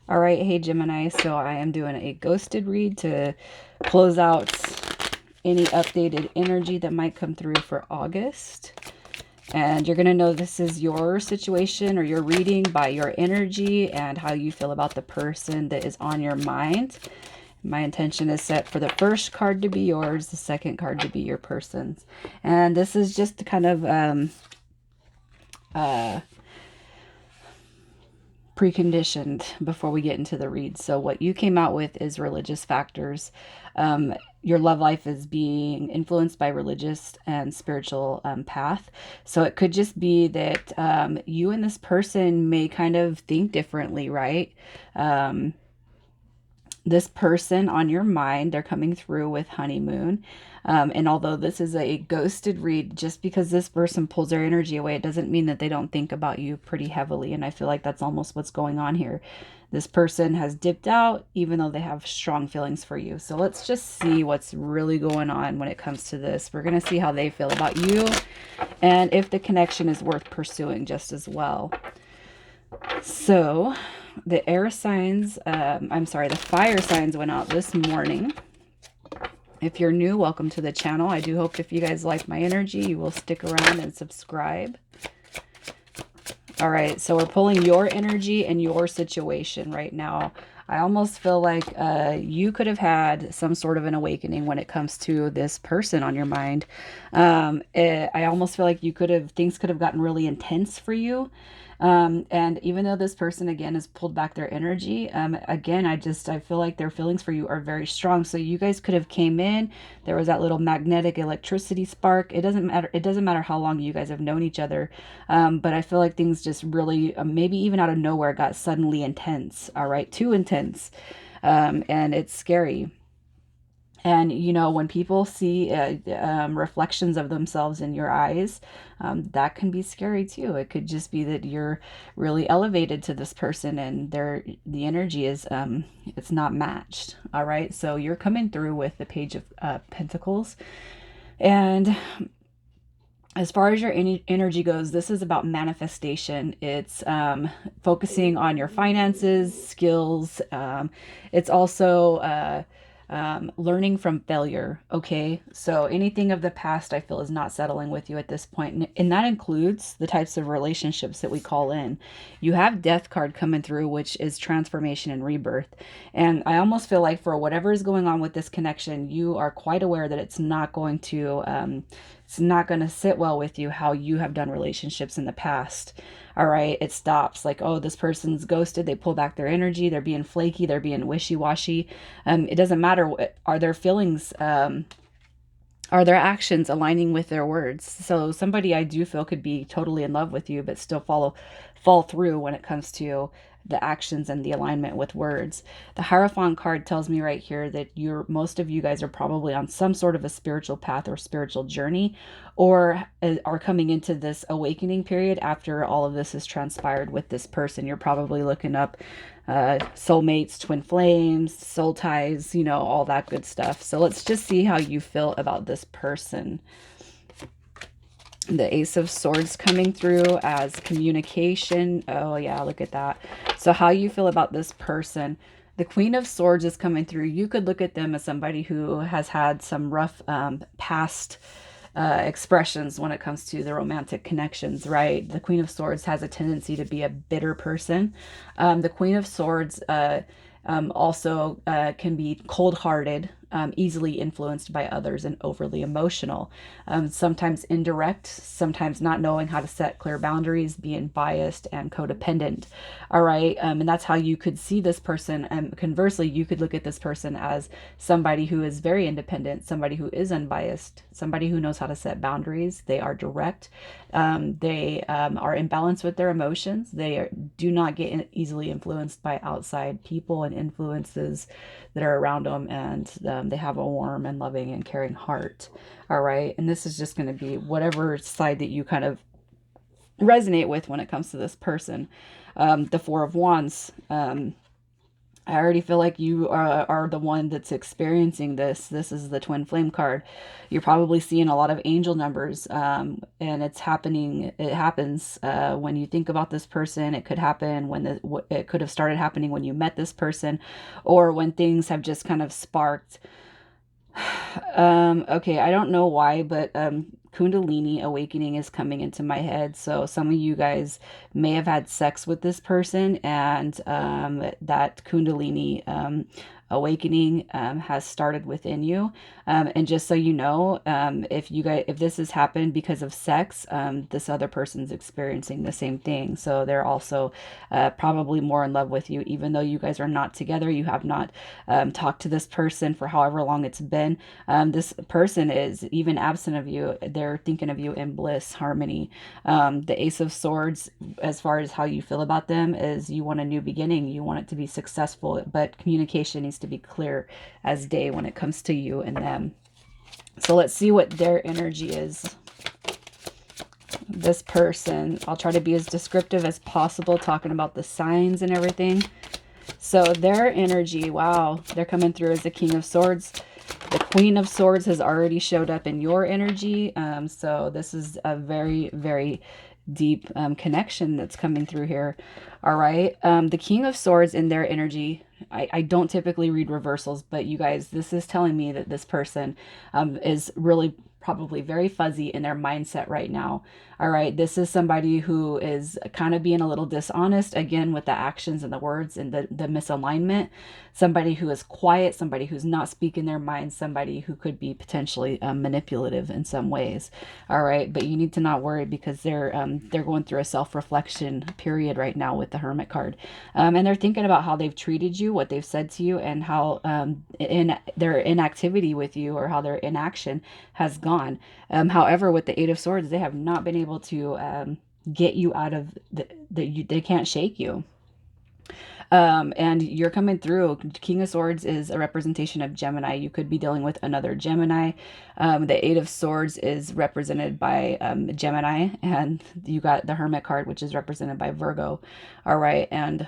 All right, hey Gemini, so I am doing a ghosted read to close out any updated energy that might come through for August. And you're going to know this is your situation or your reading by your energy and how you feel about the person that is on your mind. My intention is set for the first card to be yours, the second card to be your person's. And this is just kind of uh, preconditioned before we get into the read. So what you came out with is religious factors. Your love life is being influenced by religious and spiritual path. So it could just be that you and this person may kind of think differently, right? This person on your mind, they're coming through with honeymoon. And although this is a ghosted read, just because this person pulls their energy away, it doesn't mean that they don't think about you pretty heavily. And I feel like that's almost what's going on here. This person has dipped out, even though they have strong feelings for you. So let's just see what's really going on when it comes to this. We're going to see how they feel about you and if the connection is worth pursuing just as well. So the air signs, the fire signs went out this morning. If you're new, welcome to the channel. I do hope if you guys like my energy, you will stick around and subscribe. All right, so we're pulling your energy and your situation right now. I almost feel like you could have had some sort of an awakening when it comes to this person on your mind. I almost feel like things could have gotten really intense for you. And even though this person again has pulled back their energy, again, I feel like their feelings for you are very strong. So you guys could have came in, there was that little magnetic electricity spark. It doesn't matter. It doesn't matter how long you guys have known each other. But I feel like things just really, maybe even out of nowhere, got suddenly intense. All right. Too intense. And it's scary. And, you know, when people see reflections of themselves in your eyes, that can be scary too. It could just be that you're really elevated to this person and the energy is, it's not matched. All right. So you're coming through with the Page of Pentacles. And as far as your energy goes, this is about manifestation. It's focusing on your finances, skills. It's also learning from failure. Okay. So anything of the past, I feel, is not settling with you at this point. And that includes the types of relationships that we call in. You have Death card coming through, which is transformation and rebirth. And I almost feel like for whatever is going on with this connection, you are quite aware that it's not going to sit well with you how you have done relationships in the past. All right, it stops. Like, oh, this person's ghosted. They pull back their energy. They're being flaky. They're being wishy-washy. It doesn't matter. Are their feelings, are their actions aligning with their words? So somebody I do feel could be totally in love with you, but still fall through when it comes to the actions and the alignment with words. The Hierophant card tells me right here that most of you guys are probably on some sort of a spiritual path or spiritual journey, or are coming into this awakening period after all of this has transpired with this person. You're probably looking up soulmates, twin flames, soul ties, you know, all that good stuff. So let's just see how you feel about this person. The Ace of Swords coming through as communication. Oh yeah, look at that. So how you feel about this person. The Queen of Swords is coming through. You could look at them as somebody who has had some rough past expressions when it comes to the romantic connections, right? The Queen of Swords has a tendency to be a bitter person. The Queen of Swords also can be cold-hearted, easily influenced by others, and overly emotional. Sometimes indirect, sometimes not knowing how to set clear boundaries, being biased and codependent. All right. And that's how you could see this person. And conversely, you could look at this person as somebody who is very independent, somebody who is unbiased, somebody who knows how to set boundaries. They are direct. They are in balance with their emotions. Do not get easily influenced by outside people and influences that are around them, and they have a warm and loving and caring heart. All right. And this is just going to be whatever side that you kind of resonate with when it comes to this person. The Four of Wands I already feel like you are the one that's experiencing this. This is the twin flame card. You're probably seeing a lot of angel numbers, and it's happening. It happens when you think about this person. It could happen when it could have started happening when you met this person, or when things have just kind of sparked. Okay, I don't know why, but Kundalini awakening is coming into my head. So some of you guys may have had sex with this person, and that Kundalini awakening has started within you. And just so you know, if this has happened because of sex, this other person's experiencing the same thing. So they're also probably more in love with you, even though you guys are not together. You have not talked to this person for however long it's been. This person is even absent of you. They're thinking of you in bliss, harmony. The Ace of Swords, as far as how you feel about them, is you want a new beginning. You want it to be successful, but communication needs to be clear as day when it comes to you and them. So let's see what their energy is. This person, I'll try to be as descriptive as possible, talking about the signs and everything. So their energy, wow, they're coming through as the King of Swords. The Queen of Swords has already showed up in your energy. So this is a very, very deep connection that's coming through here. All right. The King of Swords in their energy, I don't typically read reversals, but you guys, this is telling me that this person is really probably very fuzzy in their mindset right now. All right. This is somebody who is kind of being a little dishonest again with the actions and the words and the misalignment. Somebody who is quiet, somebody who's not speaking their mind, somebody who could be potentially manipulative in some ways. All right. But you need to not worry because they're going through a self-reflection period right now with the Hermit card. And they're thinking about how they've treated you, what they've said to you, and how in their inactivity with you or how their inaction has gone. However, with the Eight of Swords, they have not been able to get you out of they can't shake you. And you're coming through. King of Swords is a representation of Gemini. You could be dealing with another Gemini. The Eight of Swords is represented by Gemini, and you got the Hermit card, which is represented by Virgo. All right, and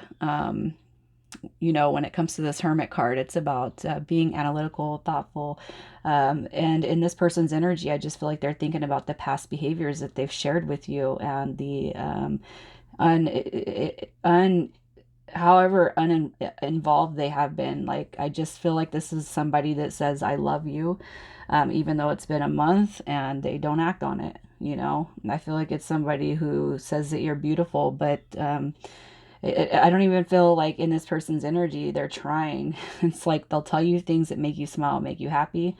when it comes to this Hermit card, it's about being analytical, thoughtful, and in this person's energy, I just feel like they're thinking about the past behaviors that they've shared with you and the un however uninvolved they have been. Like, I just feel like this is somebody that says I love you, even though it's been a month and they don't act on it. I feel like it's somebody who says that you're beautiful, but I don't even feel like in this person's energy they're trying. It's like they'll tell you things that make you smile, make you happy,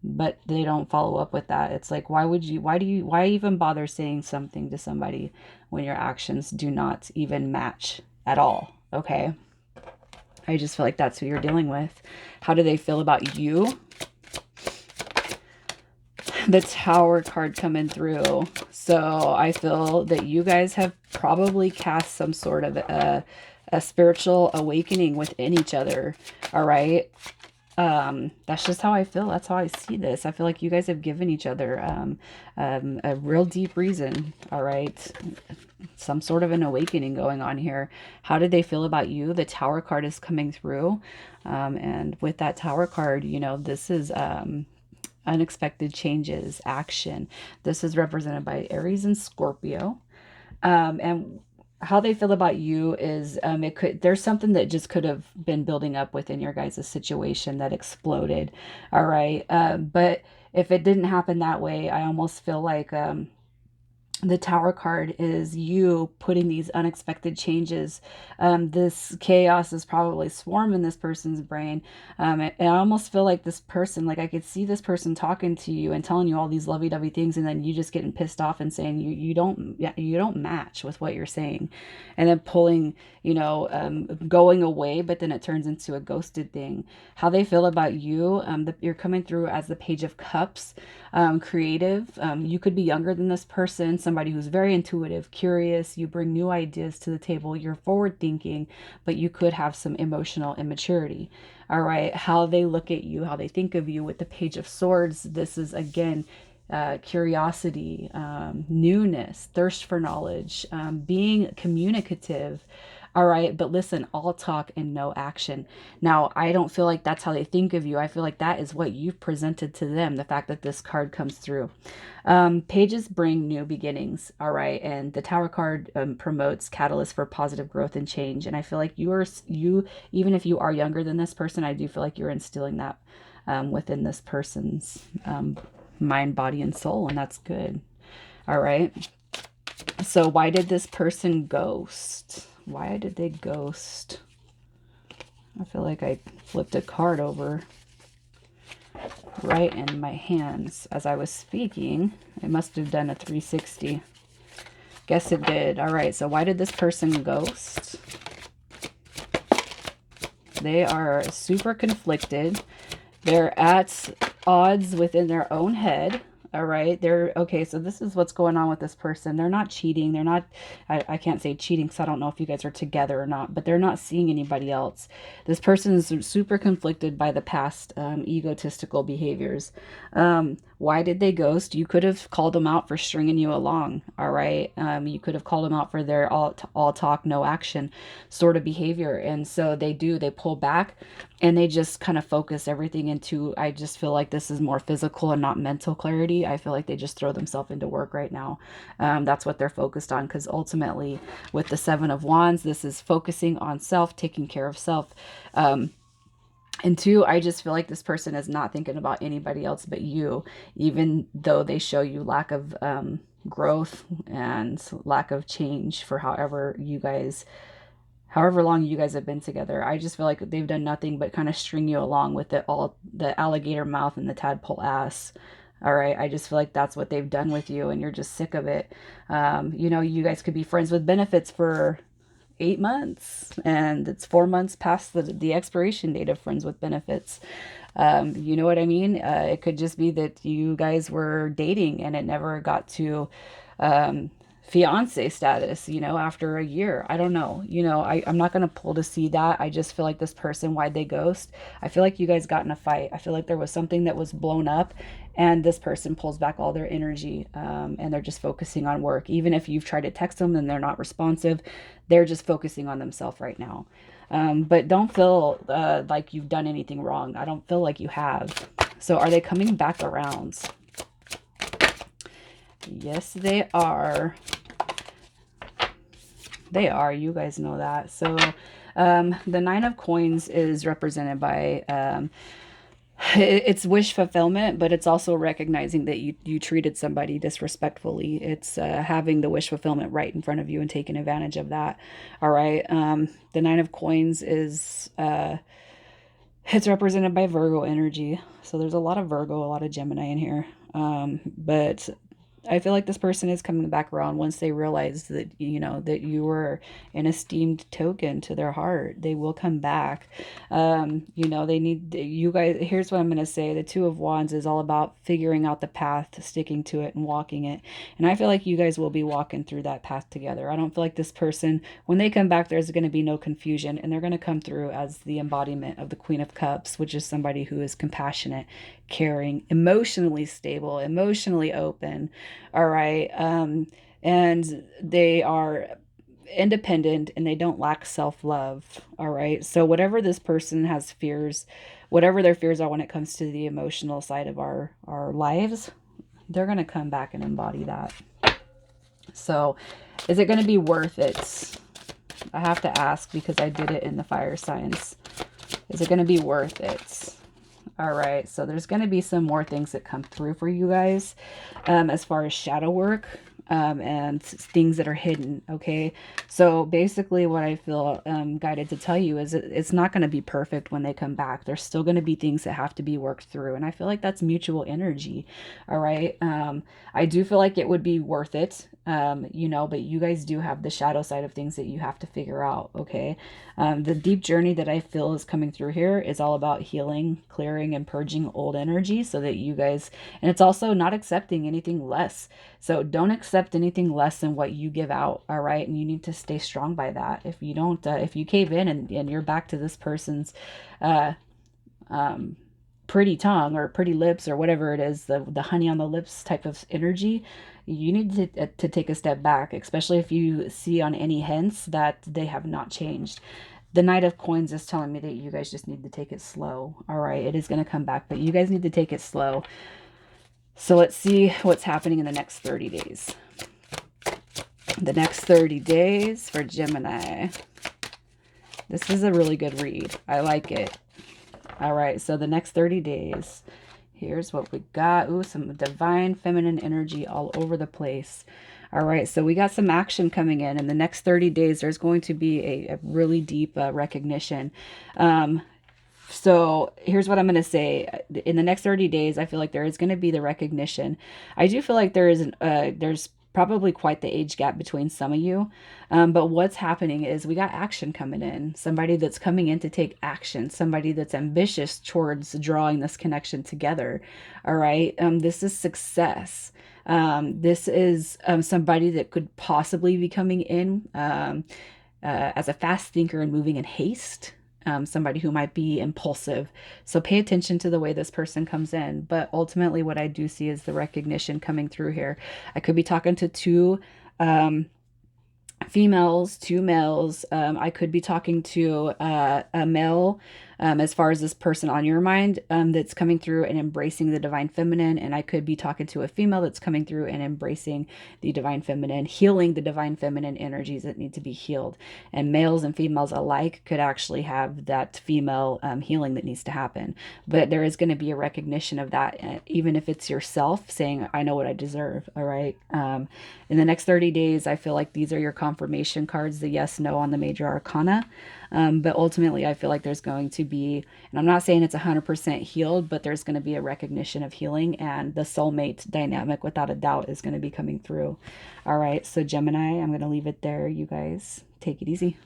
but they don't follow up with that. It's like, why even bother saying something to somebody when your actions do not even match at all? Okay. I just feel like that's who you're dealing with. How do they feel about you? The Tower card coming through. So I feel that you guys have probably cast some sort of a spiritual awakening within each other. All right. That's just how I feel. That's how I see this. I feel like you guys have given each other a real deep reason. All right. Some sort of an awakening going on here. How did they feel about you? The Tower card is coming through. And with that Tower card, this is unexpected changes, action. This is represented by Aries and Scorpio. And how they feel about you is there's something that just could have been building up within your guys' situation that exploded. All right. But if it didn't happen that way, I almost feel like the Tower card is you putting these unexpected changes. This chaos is probably swarming this person's brain. And I almost feel like this person, like I could see this person talking to you and telling you all these lovey-dovey things, and then you just getting pissed off and saying you don't match with what you're saying, and then pulling, going away, but then it turns into a ghosted thing. How they feel about you, you're coming through as the Page of Cups, creative. You could be younger than this person, somebody who's very intuitive, curious. You bring new ideas to the table. You're forward thinking, but you could have some emotional immaturity. All right. How they look at you, how they think of you with the Page of Swords. This is, again, curiosity, newness, thirst for knowledge, being communicative. All right. But listen, all talk and no action. Now, I don't feel like that's how they think of you. I feel like that is what you've presented to them, the fact that this card comes through. Pages bring new beginnings. All right. And the Tower card promotes catalyst for positive growth and change. And I feel like even if you are younger than this person, I do feel like you're instilling that within this person's mind, body, and soul. And that's good. All right. So why did this person ghost? Why did they ghost? I feel like I flipped a card over right in my hands as I was speaking. It must have done a 360. Guess it did. All right, so why did this person ghost? They are super conflicted. They're at odds within their own head. All right. They're okay. So this is what's going on with this person. They're not cheating. They're not, I can't say cheating because I don't know if you guys are together or not, but they're not seeing anybody else. This person is super conflicted by the past egotistical behaviors. Why did they ghost? You could have called them out for stringing you along. All right. You could have called them out for their all talk, no action sort of behavior. And so they pull back and they just kind of focus everything into, I just feel like this is more physical and not mental clarity. I feel like they just throw themselves into work right now. That's what they're focused on, because ultimately with the Seven of Wands, this is focusing on self, taking care of self. And two, I just feel like this person is not thinking about anybody else but you, even though they show you lack of growth and lack of change for however long you guys have been together. I just feel like they've done nothing but kind of string you along with the alligator mouth and the tadpole ass. All right. I just feel like that's what they've done with you and you're just sick of it. You guys could be friends with benefits for 8 months and it's 4 months past the expiration date of friends with benefits. You know what I mean? It could just be that you guys were dating and it never got to um, fiance status, after a year. I don't know. I'm not going to pull to see that. I just feel like this person, why'd they ghost? I feel like you guys got in a fight. I feel like there was something that was blown up and this person pulls back all their energy and they're just focusing on work. Even if you've tried to text them and they're not responsive, they're just focusing on themselves right now. But don't feel like you've done anything wrong. I don't feel like you have. So are they coming back around? Yes, they are. They are. You guys know that. So the Nine of Coins is represented by it's wish fulfillment, but it's also recognizing that you treated somebody disrespectfully. It's having the wish fulfillment right in front of you and taking advantage of that. All right. The Nine of Coins is it's represented by Virgo energy. So there's a lot of Virgo, a lot of Gemini in here. But I feel like this person is coming back around once they realize that, that you were an esteemed token to their heart. They will come back. They need you guys. Here's what I'm going to say. The Two of Wands is all about figuring out the path, sticking to it and walking it. And I feel like you guys will be walking through that path together. I don't feel like this person, when they come back, there's going to be no confusion and they're going to come through as the embodiment of the Queen of Cups, which is somebody who is compassionate, caring, emotionally stable, emotionally open. All right. And they are independent and they don't lack self-love. All right. So whatever this person has fears, whatever their fears are when it comes to the emotional side of our lives, they're going to come back and embody that. So is it going to be worth it? I have to ask because I did it in the fire signs. Is it going to be worth it? All right, so there's going to be some more things that come through for you guys as far as shadow work and things that are hidden, okay? So basically what I feel guided to tell you is it's not going to be perfect when they come back. There's still going to be things that have to be worked through, and I feel like that's mutual energy, all right? I do feel like it would be worth it, but you guys do have the shadow side of things that you have to figure out, okay? The deep journey that I feel is coming through here is all about healing, clearing, and purging old energy so that you guys, and it's also not accepting anything less. So don't accept anything less than what you give out, all right? And you need to stay strong by that. If you don't, if you cave in and you're back to this person's pretty tongue or pretty lips or whatever it is, the honey on the lips type of energy, you need to take a step back, especially if you see on any hints that they have not changed. The Knight of Coins is telling me that you guys just need to take it slow. All right, it is going to come back, but you guys need to take it slow. So let's see what's happening in the next 30 days. The next 30 days for Gemini. This is a really good read. I like it. All right, so the next 30 days, here's what we got. Ooh, some divine feminine energy all over the place. All right, so we got some action coming in the next 30 days, there's going to be a really deep recognition. So here's what I'm going to say. In the next 30 days, I feel like there is going to be the recognition. I do feel like there's probably quite the age gap between some of you. But what's happening is we got action coming in. Somebody that's coming in to take action. Somebody that's ambitious towards drawing this connection together. All right. This is success. This is somebody that could possibly be coming in as a fast thinker and moving in haste. Somebody who might be impulsive. So pay attention to the way this person comes in. But ultimately, what I do see is the recognition coming through here. I could be talking to two females, two males. I could be talking to a male as far as this person on your mind that's coming through and embracing the divine feminine. And I could be talking to a female that's coming through and embracing the divine feminine, healing the divine feminine energies that need to be healed. And males and females alike could actually have that female healing that needs to happen. But there is going to be a recognition of that, even if it's yourself saying, I know what I deserve. All right. In the next 30 days, I feel like these are your confirmation cards, the yes, no on the major arcana. But ultimately, I feel like there's going to be, and I'm not saying it's 100% healed, but there's going to be a recognition of healing, and the soulmate dynamic, without a doubt, is going to be coming through. All right, so Gemini, I'm going to leave it there. You guys take it easy.